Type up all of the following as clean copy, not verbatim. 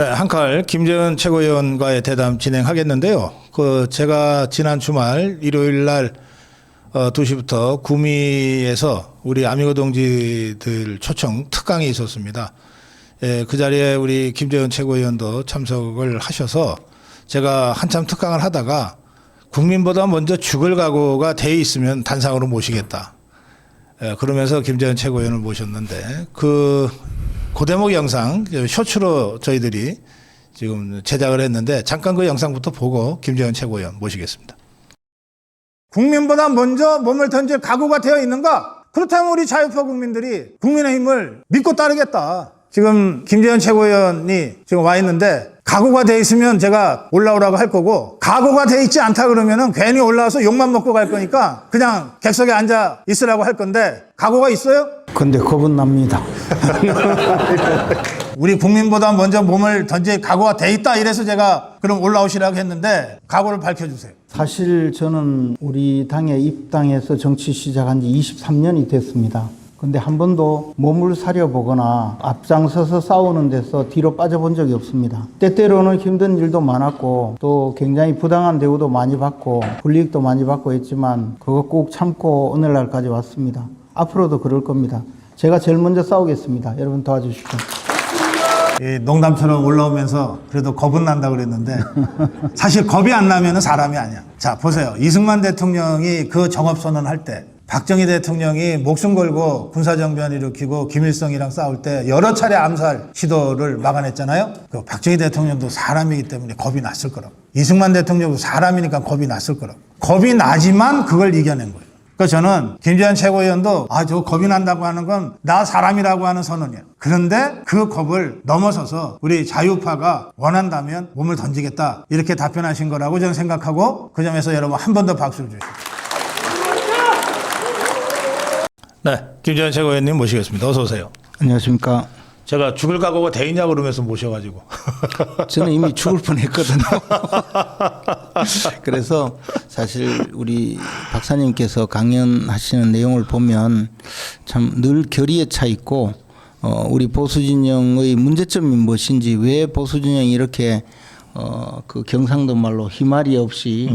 네, 한칼 김재원 최고위원과의 대담 진행하겠는데요. 제가 지난 주말 일요일 날 2시부터 구미에서 우리 아미고 동지들 초청 특강이 있었습니다. 예, 그 자리에 우리 김재원 최고위원도 참석을 하셔서 제가 한참 특강을 하다가 국민보다 먼저 죽을 각오가 돼 있으면 단상으로 모시겠다. 예, 그러면서 김재원 최고위원을 모셨는데 그 대목 영상 쇼츠로 저희들이 지금 제작을 했는데 잠깐 그 영상부터 보고 김재원 최고위원 모시겠습니다. 국민보다 먼저 몸을 던질 각오가 되어 있는가? 그렇다면 우리 자유파 국민들이 국민의힘을 믿고 따르겠다. 지금 김재원 최고위원이 지금 와 있는데 각오가 돼 있으면 제가 올라오라고 할 거고 각오가 돼 있지 않다 그러면은 괜히 올라와서 욕만 먹고 갈 거니까 그냥 객석에 앉아 있으라고 할 건데 각오가 있어요? 근데 겁은 납니다. 우리 국민보다 먼저 몸을 던질 각오가 돼 있다 이래서 제가 그럼 올라오시라고 했는데 각오를 밝혀주세요. 사실 저는 우리 당에 입당해서 정치 시작한 지 23년이 됐습니다. 근데 한 번도 몸을 사려보거나 앞장서서 싸우는 데서 뒤로 빠져본 적이 없습니다. 때때로는 힘든 일도 많았고 또 굉장히 부당한 대우도 많이 받고 불이익도 많이 받고 했지만 그거 꼭 참고 오늘날까지 왔습니다. 앞으로도 그럴 겁니다. 제가 제일 먼저 싸우겠습니다. 여러분 도와주십시오. 농담처럼 올라오면서 그래도 겁은 난다 그랬는데 사실 겁이 안 나면 사람이 아니야. 자 보세요. 이승만 대통령이 그 정업선언 할 때 박정희 대통령이 목숨 걸고 군사정변 일으키고 김일성이랑 싸울 때 여러 차례 암살 시도를 막아냈잖아요. 그 박정희 대통령도 사람이기 때문에 겁이 났을 거라고. 이승만 대통령도 사람이니까 겁이 났을 거라고. 겁이 나지만 그걸 이겨낸 거예요. 그래서 저는 김재원 최고위원도 저 겁이 난다고 하는 건 나 사람이라고 하는 선언이에요. 그런데 그 겁을 넘어서서 우리 자유파가 원한다면 몸을 던지겠다 이렇게 답변하신 거라고 저는 생각하고 그 점에서 여러분 한 번 더 박수를 주십시오. 네, 김재원 최고위원님 모시겠습니다. 어서 오세요. 안녕하십니까. 제가 죽을 각오가 돼 있냐 그러면서 모셔가지고 저는 이미 죽을 뻔했거든요. 그래서 사실 우리 박사님께서 강연하시는 내용을 보면 참 늘 결의에 차 있고 우리 보수진영의 문제점이 무엇인지 왜 보수진영이 이렇게 그 경상도 말로 희마리 없이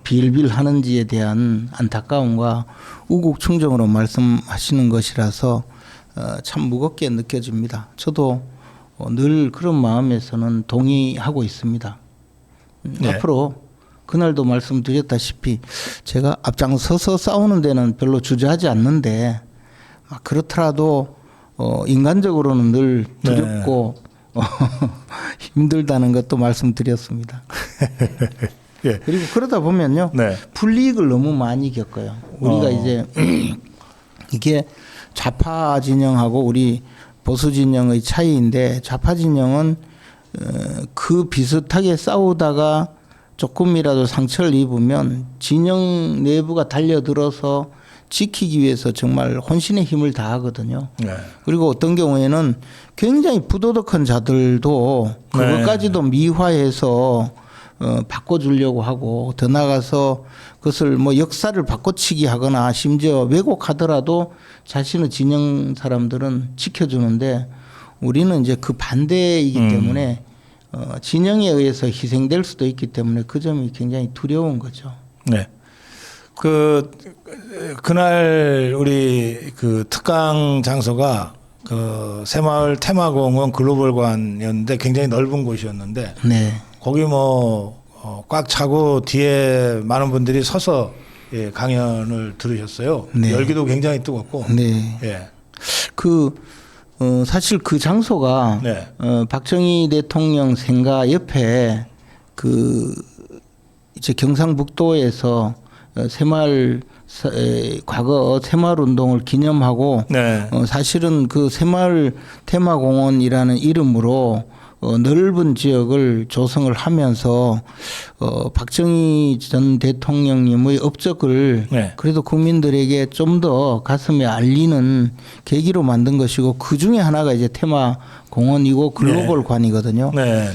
빌빌 하는지에 대한 안타까움과 우국충정으로 말씀하시는 것이라서 참 무겁게 느껴집니다. 저도 늘 그런 마음에서는 동의하고 있습니다. 네. 앞으로 그날도 말씀드렸다시피 제가 앞장서서 싸우는 데는 별로 주저하지 않는데 그렇더라도 인간적으로는 늘 두렵고 네. 힘들다는 것도 말씀드렸습니다. 예. 그리고 그러다 보면요. 네. 불이익을 너무 많이 겪어요. 우리가 이제 이게 좌파 진영하고 우리 보수 진영의 차이인데 좌파 진영은 그 비슷하게 싸우다가 조금이라도 상처를 입으면 진영 내부가 달려들어서 지키기 위해서 정말 혼신의 힘을 다하거든요. 네. 그리고 어떤 경우에는 굉장히 부도덕한 자들도 그것까지도 미화해서 바꿔주려고 하고 더 나아가서 그것을 뭐 역사를 바꿔치기 하거나 심지어 왜곡하더라도 자신의 진영 사람들은 지켜주는데 우리는 이제 그 반대이기 때문에 진영에 의해서 희생될 수도 있기 때문에 그 점이 굉장히 두려운 거죠. 네. 그날 우리 그 특강 장소가 그 새마을 테마공원 글로벌관이었는데 굉장히 넓은 곳이었는데 네. 거기 꽉 차고 뒤에 많은 분들이 서서 예, 강연을 들으셨어요. 네. 열기도 굉장히 뜨겁고. 네. 예. 사실 그 장소가 네. 박정희 대통령 생가 옆에 이제 경상북도에서 새마을 과거 새마을 운동을 기념하고 네. 사실은 그 새마을 테마공원이라는 이름으로 넓은 지역을 조성을 하면서 박정희 전 대통령님의 업적을 네. 그래도 국민들에게 좀 더 가슴에 알리는 계기로 만든 것이고 그 중에 하나가 이제 테마공원이고 글로벌관이거든요. 네.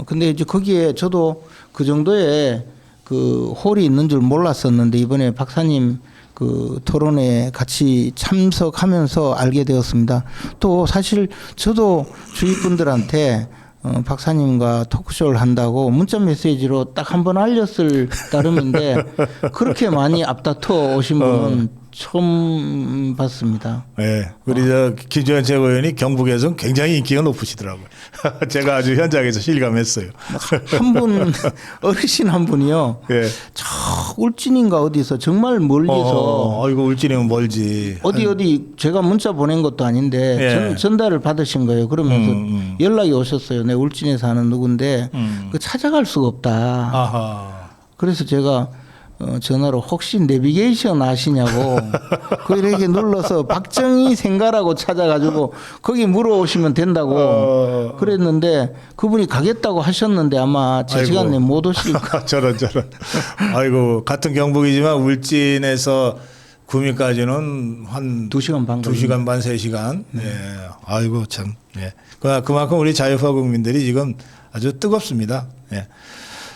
근데 이제 거기에 저도 그 정도의 그 홀이 있는 줄 몰랐었는데 이번에 박사님 그 토론에 같이 참석하면서 알게 되었습니다. 또 사실 저도 주위 분들한테 박사님과 토크쇼를 한다고 문자 메시지로 딱 한 번 알렸을 따름인데 그렇게 많이 앞다퉈 오신 분은 처음 봤습니다. 네, 우리 저 김재원 최고위원이 경북에서 굉장히 인기가 높으시더라고요. 제가 아주 현장에서 실감했어요. 한 분 어르신 한 분이요. 예. 저 울진인가 어디서 정말 멀리서 이거 울진이면 멀지. 어디 제가 문자 보낸 것도 아닌데 예. 전달을 받으신 거예요. 그러면서 연락이 오셨어요. 내 울진에 사는 누군데 그 찾아갈 수가 없다. 아하. 그래서 제가 전화로 혹시 내비게이션 아시냐고 그 이렇게 눌러서 박정희 생가라고 찾아가지고 거기 물어오시면 된다고 그랬는데 그분이 가겠다고 하셨는데 아마 제 아이고. 시간 내에 못 오실 저런. 아이고 같은 경북이지만 울진에서 구미까지는 한 2시간 반 2시간 반 3시간. 예. 아이고 참. 예. 그만큼 우리 자유파 국민들이 지금 아주 뜨겁습니다. 예.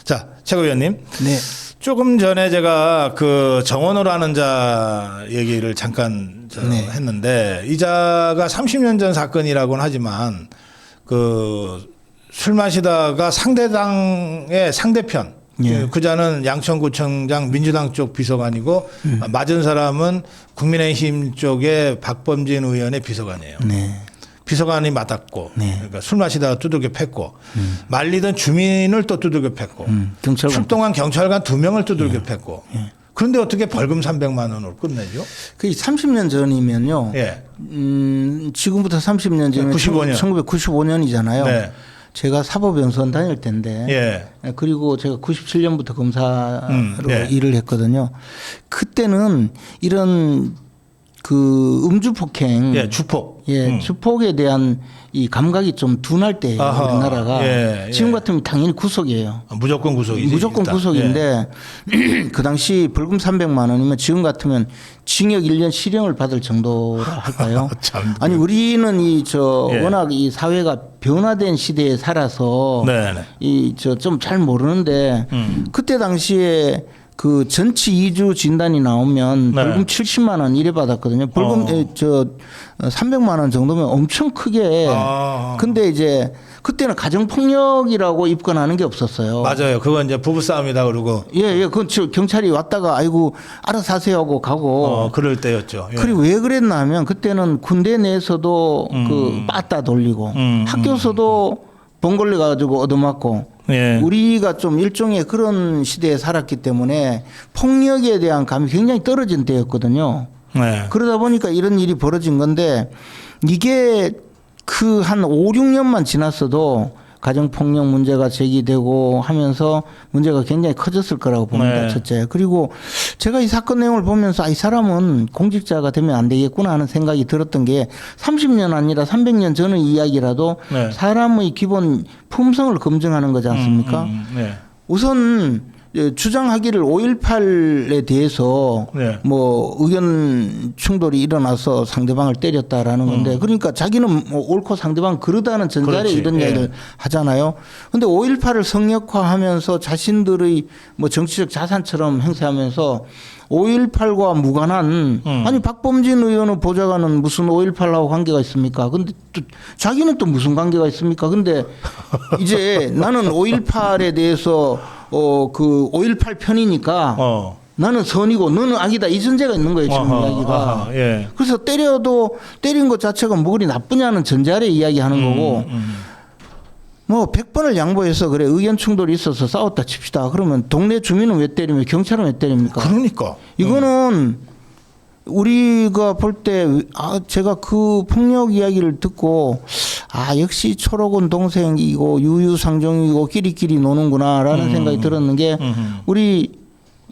자, 최고위원님. 네. 조금 전에 제가 그 정원호로 하는 자 얘기를 잠깐 네. 했는데 이 자가 30년 전 사건이라고는 하지만 그 술 마시다가 상대당의 상대편 예. 그 자는 양천구청장 민주당 쪽 비서관이고 맞은 사람은 국민의힘 쪽의 박범진 의원의 비서관이에요. 네. 비서관이 맞았고 네. 그러니까 술 마시다가 두들겨 팼고 말리던 주민을 또 두들겨 팼고 경찰관 출동한 경찰관 2명을 두들겨 팼고 그런데 어떻게 벌금 300만 원으로 끝내죠? 그 30년 전이면요. 예. 지금부터 30년 전이면 95년. 1995년이잖아요. 네. 제가 사법연수원 다닐 때인데 예. 그리고 제가 97년부터 검사로 예. 일을 했거든요. 그때는 이런 그 음주 폭행, 예, 주폭. 주폭에 대한 이 감각이 좀 둔할 때예요. 아하. 우리나라가 예, 예. 지금 같으면 당연히 구속이에요. 무조건 구속이지. 무조건 일단. 구속인데 그 당시 벌금 300만 원이면 지금 같으면 징역 1년 실형을 받을 정도라 할까요? 참. 아니 우리는 예. 워낙 이 사회가 변화된 시대에 살아서 네네. 좀 잘 모르는데 그때 당시에 그 전치 2주 진단이 나오면 네. 벌금 70만 원 이래 받았거든요. 벌금 300만 원 정도면 엄청 크게. 근데 이제 그때는 가정폭력이라고 입건하는 게 없었어요. 맞아요. 그건 이제 부부싸움이다 그러고. 예. 그건 경찰이 왔다가 아이고 알아서 하세요 하고 가고. 그럴 때였죠. 예. 그리고 왜 그랬나 하면 그때는 군대 내에서도 그 빠따 돌리고 학교에서도 번걸레 가지고 얻어맞고 예. 우리가 좀 일종의 그런 시대에 살았기 때문에 폭력에 대한 감이 굉장히 떨어진 때였거든요. 네. 그러다 보니까 이런 일이 벌어진 건데 이게 그 한 5, 6년만 지났어도 가정폭력 문제가 제기되고 하면서 문제가 굉장히 커졌을 거라고 봅니다. 네. 첫째. 그리고 제가 이 사건 내용을 보면서 이 사람은 공직자가 되면 안 되겠구나 하는 생각이 들었던 게 30년 아니라 300년 전의 이야기라도 네. 사람의 기본 품성을 검증하는 거지 않습니까? 네. 우선 주장하기를 5.18에 대해서 네. 뭐 의견 충돌이 일어나서 상대방을 때렸다라는 건데 그러니까 자기는 뭐 옳고 상대방 그러다는 전자에 그렇지. 이런 예. 이야기를 하잖아요. 근데 5.18을 성역화하면서 자신들의 뭐 정치적 자산처럼 행세하면서 5.18과 무관한 아니 박범진 의원의 보좌관은 무슨 5.18하고 관계가 있습니까? 근데 또 자기는 또 무슨 관계가 있습니까? 근데 이제 나는 5.18에 대해서 그 5.18 편이니까 나는 선이고 너는 악이다 이 전제가 있는 거예요 지금 이야기가. 예. 그래서 때려도 때린 것 자체가 뭐 그리 나쁘냐는 전제 아래 이야기하는 거고 뭐 100번을 양보해서 그래 의견 충돌이 있어서 싸웠다 칩시다. 그러면 동네 주민은 왜 때리며 경찰은 왜 때립니까? 그러니까. 이거는 우리가 볼 때 제가 그 폭력 이야기를 듣고 역시 초록은 동생이고 유유상종이고 끼리끼리 노는구나라는 생각이 들었는 게 우리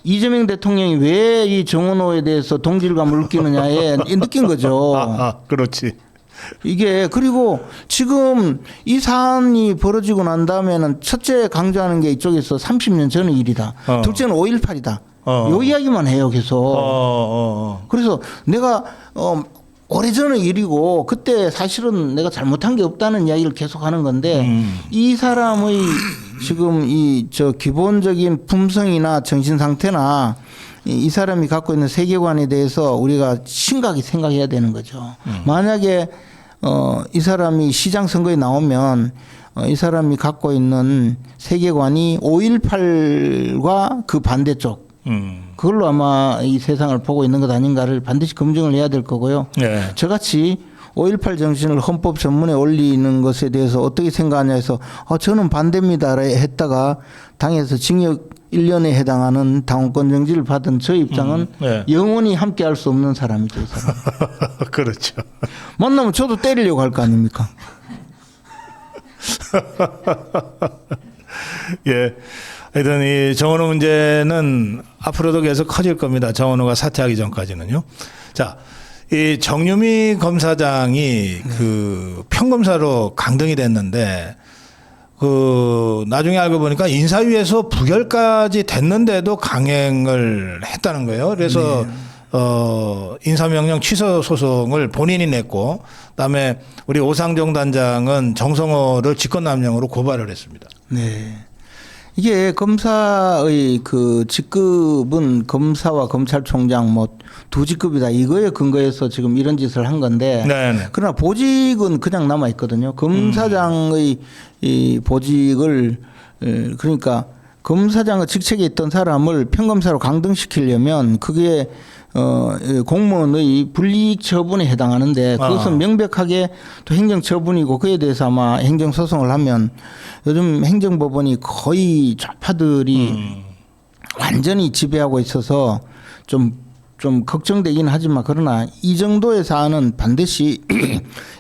이재명 대통령이 왜 이 정원호에 대해서 동질감을 느끼느냐에 느낀 거죠. 그렇지. 이게 그리고 지금 이 사안이 벌어지고 난 다음에는 첫째 강조하는 게 이쪽에서 30년 전의 일이다. 둘째는 5.18이다. 요 이야기만 해요 계속. 그래서 내가 오래전의 일이고 그때 사실은 내가 잘못한 게 없다는 이야기를 계속 하는 건데 이 사람의 지금 기본적인 품성이나 정신 상태나 이 사람이 갖고 있는 세계관에 대해서 우리가 심각히 생각해야 되는 거죠. 만약에 이 사람이 시장 선거에 나오면 이 사람이 갖고 있는 세계관이 5.18과 그 반대쪽 그걸로 아마 이 세상을 보고 있는 것 아닌가를 반드시 검증을 해야 될 거고요. 네. 저같이 5.18 정신을 헌법 전문에 올리는 것에 대해서 어떻게 생각하냐 해서 저는 반대입니다 했다가 당에서 징역 1년에 해당하는 당원권 정지를 받은 저 입장은 네. 영원히 함께 할 수 없는 사람이죠. 이 사람. 그렇죠. 만나면 저도 때리려고 할 거 아닙니까? 예. 하여튼 이 정원호 문제는 앞으로도 계속 커질 겁니다. 정원호가 사퇴하기 전까지는요. 자, 이 정유미 검사장이 그 평검사로 강등이 됐는데 그 나중에 알고 보니까 인사위에서 부결까지 됐는데도 강행을 했다는 거예요. 그래서 인사명령 취소 소송을 본인이 냈고, 그다음에 우리 오상정 단장은 정성호를 직권남용으로 고발을 했습니다. 네. 이게 검사의 그 직급은 검사와 검찰총장 뭐 두 직급이다. 이거에 근거해서 지금 이런 짓을 한 건데. 네네. 그러나 보직은 그냥 남아 있거든요. 검사장의 이 보직을 그러니까 검사장의 직책에 있던 사람을 평검사로 강등시키려면 그게 공무원의 불이익 처분에 해당하는데 그것은 명백하게 또 행정처분이고 그에 대해서 아마 행정소송을 하면 요즘 행정법원이 거의 좌파들이 완전히 지배하고 있어서 좀 걱정되긴 하지만 그러나 이 정도의 사안은 반드시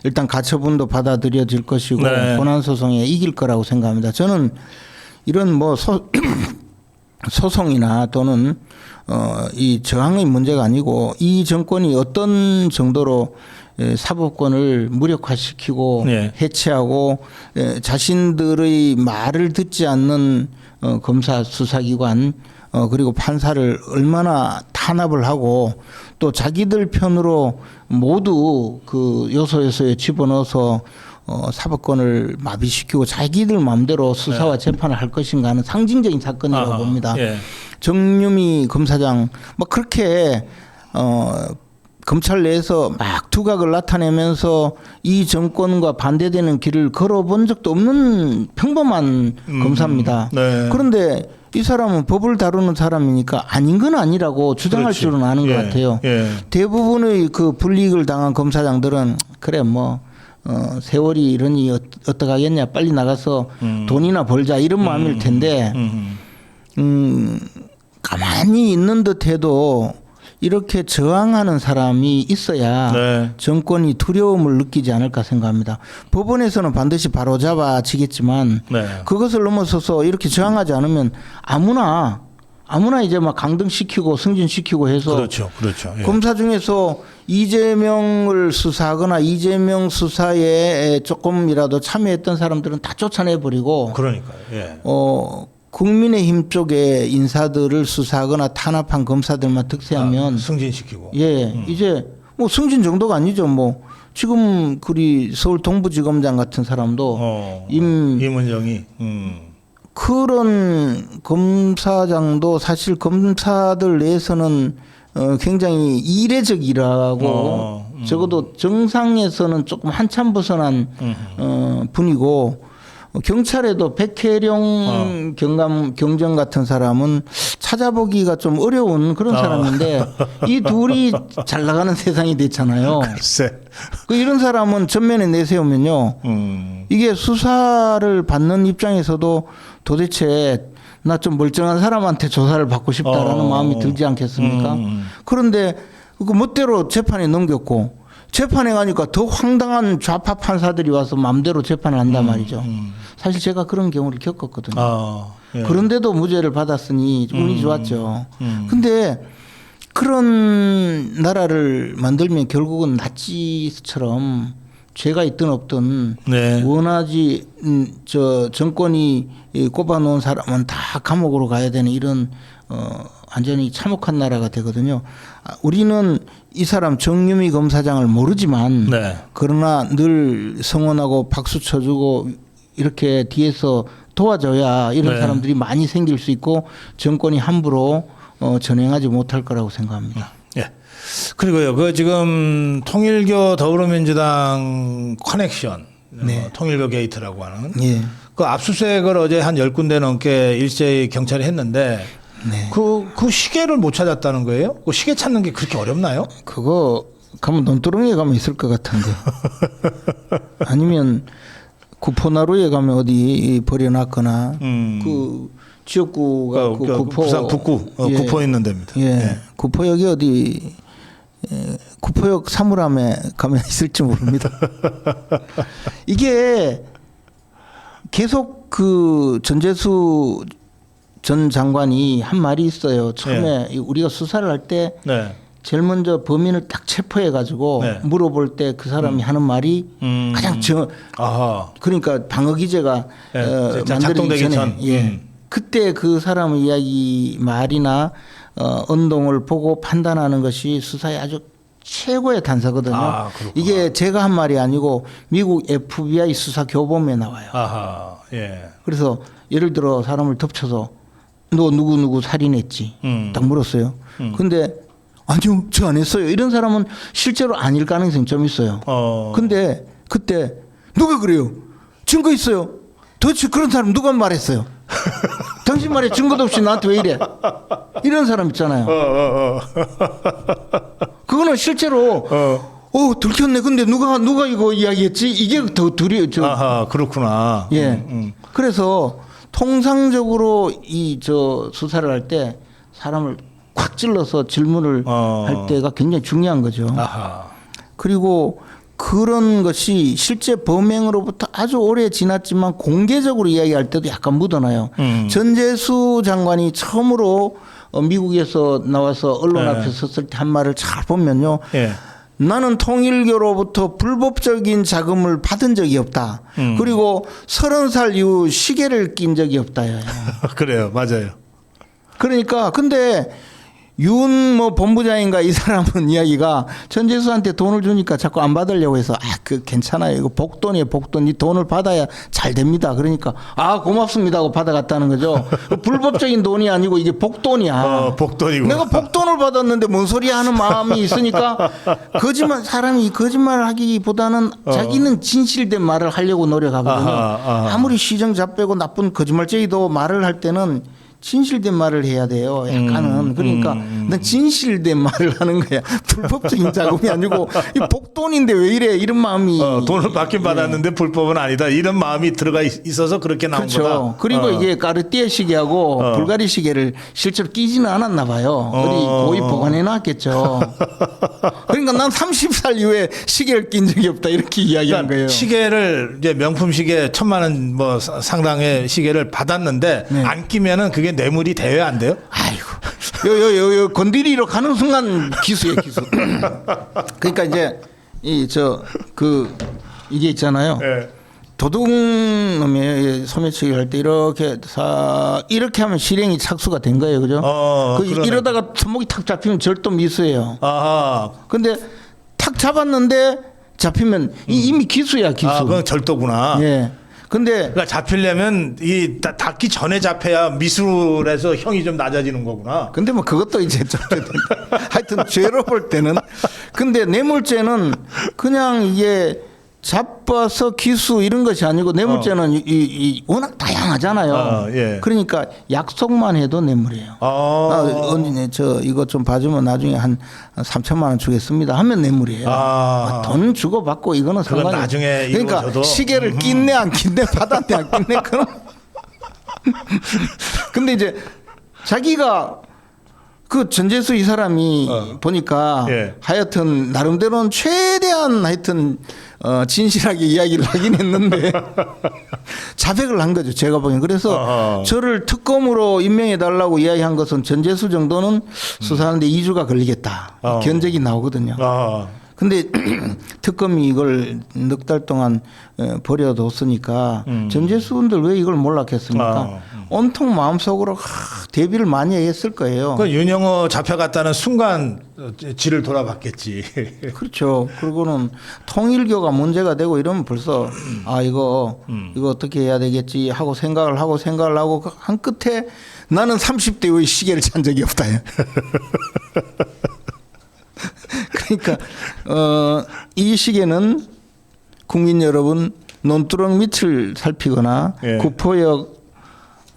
일단 가처분도 받아들여질 것이고 네. 본안소송에 이길 거라고 생각합니다. 저는 이런 뭐 소송이나 또는 이 저항의 문제가 아니고 이 정권이 어떤 정도로 사법권을 무력화시키고 네. 해체하고 자신들의 말을 듣지 않는 검사 수사기관 그리고 판사를 얼마나 탄압을 하고 또 자기들 편으로 모두 그 요소요소에 집어넣어서 사법권을 마비시키고 자기들 마음대로 수사와 재판을 할 것인가 하는 상징적인 사건이라고 봅니다. 예. 정유미 검사장 뭐 그렇게 검찰 내에서 막 두각을 나타내면서 이 정권과 반대되는 길을 걸어본 적도 없는 평범한 검사입니다. 네. 그런데 이 사람은 법을 다루는 사람이니까 아닌 건 아니라고 주장할 그렇지. 줄은 아는 예. 것 같아요. 예. 대부분의 그 불이익을 당한 검사장들은 그래 뭐 세월이 이러니 어떡하겠냐 빨리 나가서 돈이나 벌자 이런 마음일 텐데 가만히 있는 듯해도 이렇게 저항하는 사람이 있어야 네. 정권이 두려움을 느끼지 않을까 생각합니다. 법원에서는 반드시 바로잡아지겠지만 네. 그것을 넘어서서 이렇게 저항하지 않으면 아무나 이제 막 강등시키고 승진시키고 해서 그렇죠. 그렇죠. 예. 검사 중에서 이재명을 수사하거나 이재명 수사에 조금이라도 참여했던 사람들은 다 쫓아내버리고 그러니까요. 예. 국민의힘 쪽의 인사들을 수사하거나 탄압한 검사들만 득세하면 승진시키고. 예 이제 뭐 승진 정도가 아니죠. 뭐 지금 그리 서울 동부지검장 같은 사람도 임은정이. 그런 검사장도 사실 검사들 내에서는 굉장히 이례적이라고 적어도 정상에서는 조금 한참 벗어난 분이고 경찰에도 백혜령 경정 같은 사람은 찾아보기가 좀 어려운 그런 사람인데 이 둘이 잘 나가는 세상이 됐잖아요. 글쎄. 이런 사람은 전면에 내세우면요. 이게 수사를 받는 입장에서도 도대체 나 좀 멀쩡한 사람한테 조사를 받고 싶다라는 마음이 들지 않겠습니까? 그런데 그 멋대로 재판에 넘겼고 재판에 가니까 더 황당한 좌파 판사들이 와서 마음대로 재판을 한단 말이죠. 사실 제가 그런 경우를 겪었거든요. 예. 그런데도 무죄를 받았으니 운이 좋았죠. 근데 그런 나라를 만들면 결국은 나치처럼 죄가 있든 없든 네. 원하지 저 정권이 꼽아놓은 사람은 다 감옥으로 가야 되는 이런 완전히 참혹한 나라가 되거든요. 우리는 이 사람 정유미 검사장을 모르지만 네. 그러나 늘 성원하고 박수 쳐주고 이렇게 뒤에서 도와줘야 이런 네. 사람들이 많이 생길 수 있고 정권이 함부로 전행하지 못할 거라고 생각합니다. 예. 그리고요, 그 지금 통일교 더불어민주당 커넥션, 네. 통일교 게이트라고 하는 예. 그 압수수색을 어제 한 10군데 넘게 일제히 경찰이 했는데 네. 그 시계를 못 찾았다는 거예요? 그 시계 찾는 게 그렇게 어렵나요? 그거 가면 논두렁에 가면 있을 것 같은데. 아니면 구포나루에 가면 어디 버려놨거나 그 지역구가 그 구포 부산 북구 예. 구포 있는 데입니다. 예. 예. 구포역이 어디 구포역 사물함에 가면 있을지 모릅니다. 이게 계속 그 전재수 전 장관이 한 말이 있어요. 처음에 우리가 수사를 할 때 네. 제일 먼저 범인을 딱 체포해 가지고 네. 물어볼 때 그 사람이 하는 말이 가장 아하. 그러니까 방어 기제가 네, 만들어지기 작동되기 전에 전. 예. 그때 그 사람의 이야기 말이나 언동을 보고 판단하는 것이 수사의 아주 최고의 단서거든요. 아, 그렇구나. 이게 제가 한 말이 아니고 미국 FBI 수사 교범에 나와요. 아하. 예. 그래서 예를 들어 사람을 덮쳐서 너 누구 살인했지? 딱 물었어요. 근데 아니요, 저 안 했어요. 이런 사람은 실제로 아닐 가능성이 좀 있어요. 근데 그때 누가 그래요? 증거 있어요. 도대체 그런 사람 누가 말했어요? 당신 말에 증거도 없이 나한테 왜 이래? 이런 사람 있잖아요. 그거는 실제로 들켰네. 근데 누가 이거 이야기했지? 이게 더 두려워. 아하, 그렇구나. 예. 그래서 통상적으로 이 수사를 할 때 사람을 콱 찔러서 질문을 할 때가 굉장히 중요한 거죠. 아하. 그리고 그런 것이 실제 범행으로부터 아주 오래 지났지만 공개적으로 이야기할 때도 약간 묻어나요. 전재수 장관이 처음으로 미국에서 나와서 언론 앞에 섰을 때 한 말을 잘 보면요. 예. 나는 통일교로부터 불법적인 자금을 받은 적이 없다. 그리고 30살 이후 시계를 낀 적이 없다요. 그래요, 맞아요. 그러니까 근데 윤 본부장인가 이 사람은 이야기가 전재수한테 돈을 주니까 자꾸 안 받으려고 해서 그 괜찮아요. 이거 복돈이에요, 복돈. 이 돈을 받아야 잘 됩니다. 그러니까 고맙습니다 하고 받아갔다는 거죠. 불법적인 돈이 아니고 이게 복돈이야. 복돈이고. 내가 복돈을 받았는데 뭔 소리 하는 마음이 있으니까 사람이 거짓말을 하기보다는 자기는 진실된 말을 하려고 노력하거든요. 아무리 시정자 빼고 나쁜 거짓말쟁이도 말을 할 때는 진실된 말을 해야 돼요. 약간은. 그러니까 난 진실된 말을 하는 거야. 불법적인 자금이 아니고 이 복돈인데 왜 이래 이런 마음이. 돈을 받긴 받았는데 불법은 아니다. 이런 마음이 들어가 있어서 그렇게 나온 그렇죠. 거다. 그리고 이게 까르띠에 시계하고 불가리 시계를 실제로 끼지는 않았나 봐요. 어디 고이 보관해 놨겠죠. 그러니까 난 30살 이후에 시계를 낀 적이 없다 이렇게 이야기한 거예요. 시계를 이제 명품 시계 1,000만 원 상당의 시계를 받았는데 네. 안 끼면은 그게 뇌물이 돼야 안 돼요? 아이고, 요 건드리러 가는 순간 기수예요, 기수. 그러니까 이제 이게 있잖아요. 네. 도둑놈이 소매치기 할 때 이렇게 하면 실행이 착수가 된 거예요, 그죠? 이러다가 손목이 탁 잡히면 절도 미수예요. 아하. 근데 탁 잡았는데 잡히면 이미 기수야, 기수. 그건 절도구나. 예. 근데 그러니까 잡히려면 이 닿기 전에 잡혀야 미술에서 형이 좀 낮아지는 거구나. 근데 그것도 이제 좀 하여튼 죄로 볼 때는 근데 뇌물죄는 그냥 이게 잡아서 기수 이런 것이 아니고 뇌물죄는 워낙 다양하잖아요. 예. 그러니까 약속만 해도 뇌물이에요. 언니 이거 좀 봐주면 나중에 한 3천만 원 주겠습니다 하면 뇌물이에요. 돈 주고 받고 이거는 그건 상관이 나중에 그러니까 이루어져도. 시계를 낀네 안 낀네 받았네 안 낀네 그럼 근데 이제 자기가 그 전재수 이 사람이 보니까 예. 하여튼 나름대로는 최대한 하여튼 진실하게 이야기를 하긴 했는데 자백을 한 거죠. 제가 보기엔. 그래서 저를 특검으로 임명해 달라고 이야기한 것은 전재수 정도는 수사하는데 2주가 걸리겠다. 견적이 나오거든요. 근데 특검이 이걸 넉 달 동안 버려뒀으니까 전재수분들 왜 이걸 몰랐겠습니까? 온통 마음속으로 대비를 많이 했을 거예요. 그 윤영호 잡혀갔다는 순간 지를 돌아봤겠지. 그렇죠. 그리고는 통일교가 문제가 되고 이러면 벌써 이거 어떻게 해야 되겠지 하고 생각을 하고 한 끝에 나는 30대의 시계를 찬 적이 없다. 그러니까 이 시계는 국민 여러분 논두렁 밑을 살피거나 예. 구포역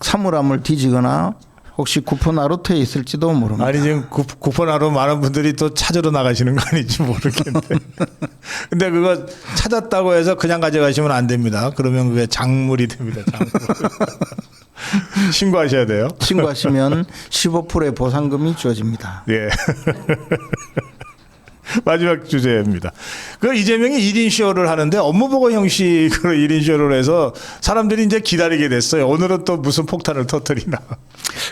사물함을 뒤지거나 혹시 구포 나루터에 있을지도 모릅니다. 아니 지금 구포나루 많은 분들이 또 찾으러 나가시는 거 아닌지 모르겠는데. 근데 그거 찾았다고 해서 그냥 가져가시면 안 됩니다. 그러면 그게 작물이 됩니다. 작물. 신고하셔야 돼요. 신고하시면 15%의 보상금이 주어집니다. 예. 마지막 주제입니다. 그 이재명이 1인 쇼를 하는데 업무보고 형식으로 1인 쇼를 해서 사람들이 이제 기다리게 됐어요. 오늘은 또 무슨 폭탄을 터뜨리나.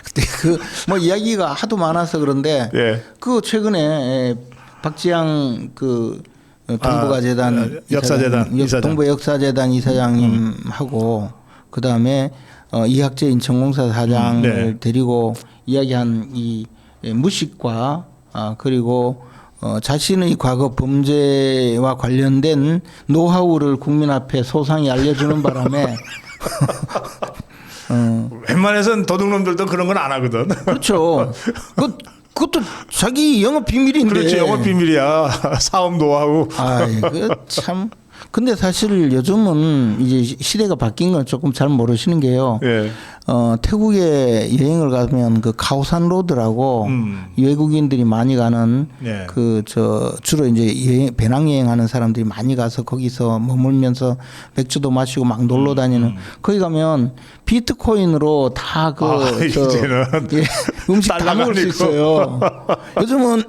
근데 그 뭐 이야기가 하도 많아서 그런데 예. 그 최근에 박지양 그 동북아재단 역사재단 이사장. 동부 역사재단 이사장님하고 그 다음에 이학재 인천공사 사장을 네. 데리고 이야기한 이 무식과 그리고 자신의 과거 범죄와 관련된 노하우를 국민 앞에 소상히 알려주는 바람에 웬만해선 도둑놈들도 그런 건 안 하거든. 그렇죠. 그것도 자기 영업 비밀인데. 그렇지, 영업 비밀이야. 사업 노하우. 그 참. 근데 사실 요즘은 이제 시대가 바뀐 건 조금 잘 모르시는 게요. 예. 태국에 여행을 가면 그 카오산 로드라고 외국인들이 많이 가는 예. 주로 이제 배낭 여행하는 사람들이 많이 가서 거기서 머물면서 맥주도 마시고 막 놀러 다니는 거기 가면 비트코인으로 다 이제는 음식 다 먹을 수 있어요. 요즘은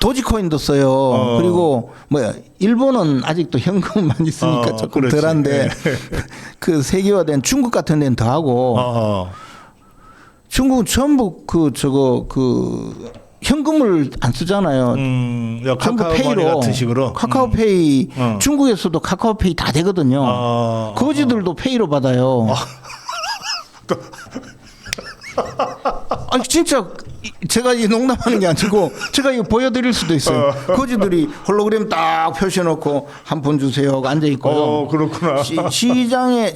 도지코인도 써요. 그리고 일본은 아직도 현금만 있으니까 조금 그렇지. 덜한데 그 세계화된 중국 같은 데는 더 하고 중국은 전부 현금을 안 쓰잖아요. 전부 페이로 같은 식으로. 카카오페이 중국에서도 카카오페이 다 되거든요. 거지들도 페이로 받아요. 아니 진짜 제가 이 농담하는 게 아니고 제가 이거 보여드릴 수도 있어요. 거지들이 홀로그램 딱 표시해놓고 한 푼 주세요 하고 앉아 있고요. 그렇구나. 시장에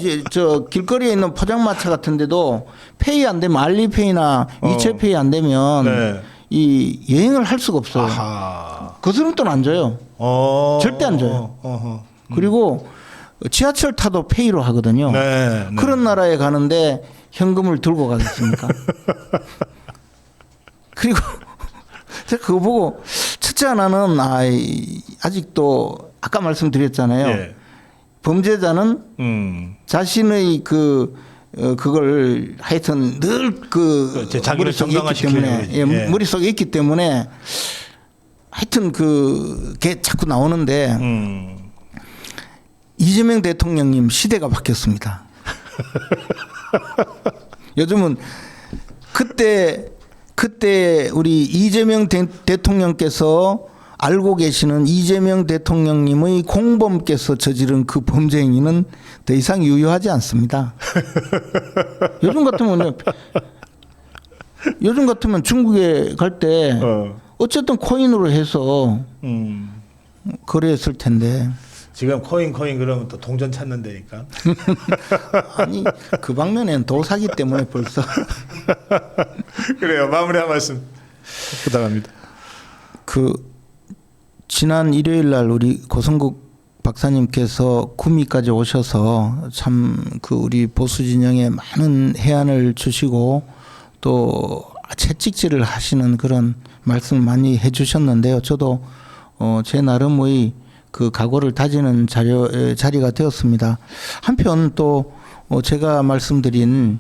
길거리에 있는 포장마차 같은데도 페이 안 되면 알리페이나 위챗페이 안 되면 네. 이 여행을 할 수가 없어요. 거스름돈 안 줘요. 절대 안 줘요. 그리고 지하철 타도 페이로 하거든요. 네. 그런 나라에 가는데 현금을 들고 가겠습니까? 그리고 제가 그거 보고 첫째 하나는 아직도 아까 말씀드렸잖아요. 예. 범죄자는 자신의 그걸 하여튼 늘 자기를 머릿속에 있기 때문에 예. 머릿속에 있기 때문에 하여튼 그게 자꾸 나오는데 이재명 대통령님 시대가 바뀌었습니다. 요즘은 그때 우리 이재명 대통령께서 알고 계시는 이재명 대통령님의 공범께서 저지른 그 범죄 행위는 더 이상 유효하지 않습니다. 요즘 같으면 중국에 갈 때 어쨌든 코인으로 해서 거래했을 텐데. 지금 코인 그러면 또 동전 찾는 데니까. 아니 그 방면엔 도사기 때문에 벌써. 그래요. 마무리 한 말씀 부탁합니다. 지난 일요일 날 우리 고성국 박사님께서 구미까지 오셔서 참 우리 보수 진영에 많은 해안을 주시고 또 채찍질을 하시는 그런 말씀을 많이 해주셨는데요. 저도 제 나름의 각오를 다지는 자리가 되었습니다. 한편 또 제가 말씀드린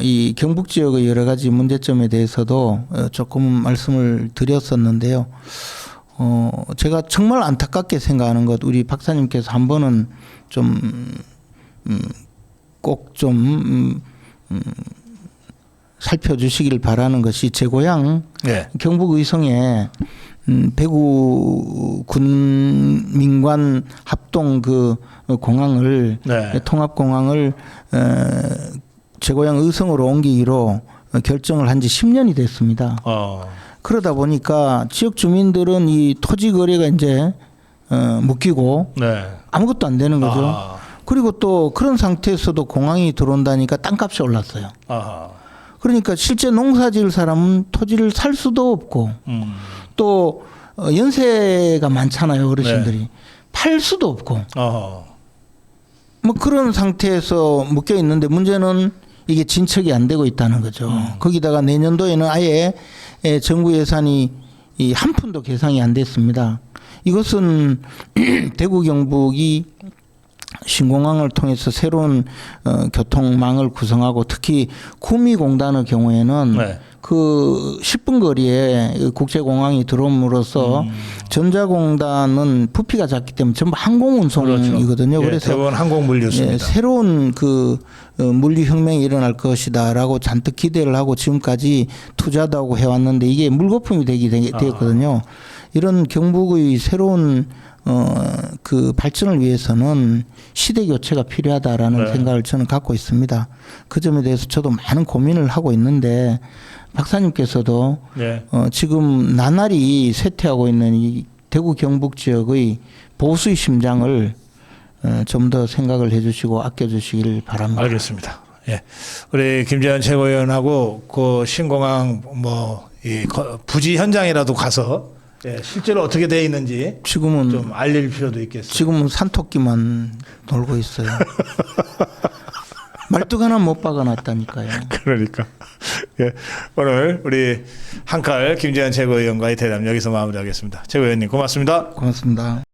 이 경북 지역의 여러 가지 문제점에 대해서도 조금 말씀을 드렸었는데요. 제가 정말 안타깝게 생각하는 것, 우리 박사님께서 한 번은 꼭 좀 살펴주시길 바라는 것이 제 고향 경북 의성에 배구 군민관 합동 공항을 통합공항을 제 고향 의성으로 옮기기로 결정을 한 지 10년이 됐습니다. 그러다 보니까 지역 주민들은 이 토지 거래가 이제 묶이고 아무것도 안 되는 거죠. 그리고 또 그런 상태에서도 공항이 들어온다니까 땅값이 올랐어요. 그러니까 실제 농사 지을 사람은 토지를 살 수도 없고 또 연세가 많잖아요, 어르신들이. 팔 수도 없고. 뭐 그런 상태에서 묶여 있는데 문제는 이게 진척이 안 되고 있다는 거죠. 거기다가 내년도에는 아예 정부 예산이 이 한 푼도 계상이 안 됐습니다. 이것은 대구 경북이 신공항을 통해서 새로운 교통망을 구성하고 특히 구미공단의 경우에는 네. 그 10분 거리에 국제공항이 들어옴으로써 전자공단은 부피가 작기 때문에 전부 항공운송이거든요. 예, 그래서 대부분 항공 물류습니다. 예, 새로운 그 물류 혁명이 일어날 것이다라고 잔뜩 기대를 하고 지금까지 투자도 하고 해왔는데 이게 물거품이 되었거든요. 이런 경북의 새로운 그 발전을 위해서는 시대 교체가 필요하다라는 네. 생각을 저는 갖고 있습니다. 그 점에 대해서 저도 많은 고민을 하고 있는데 박사님께서도 네. 지금 나날이 쇠퇴하고 있는 이 대구 경북 지역의 보수의 심장을 좀 더 생각을 해주시고 아껴주시길 바랍니다. 알겠습니다. 예, 우리 김재현 최고위원하고 그 신공항 이 부지 현장이라도 가서 예, 실제로 어떻게 돼 있는지 지금은 좀 알릴 필요도 있겠어요. 지금은 산토끼만 놀고 있어요. 말뚝 하나 못 박아놨다니까요. 그러니까 예, 오늘 우리 한칼 김재현 최고위원과의 대담 여기서 마무리하겠습니다. 최고위원님 고맙습니다. 고맙습니다.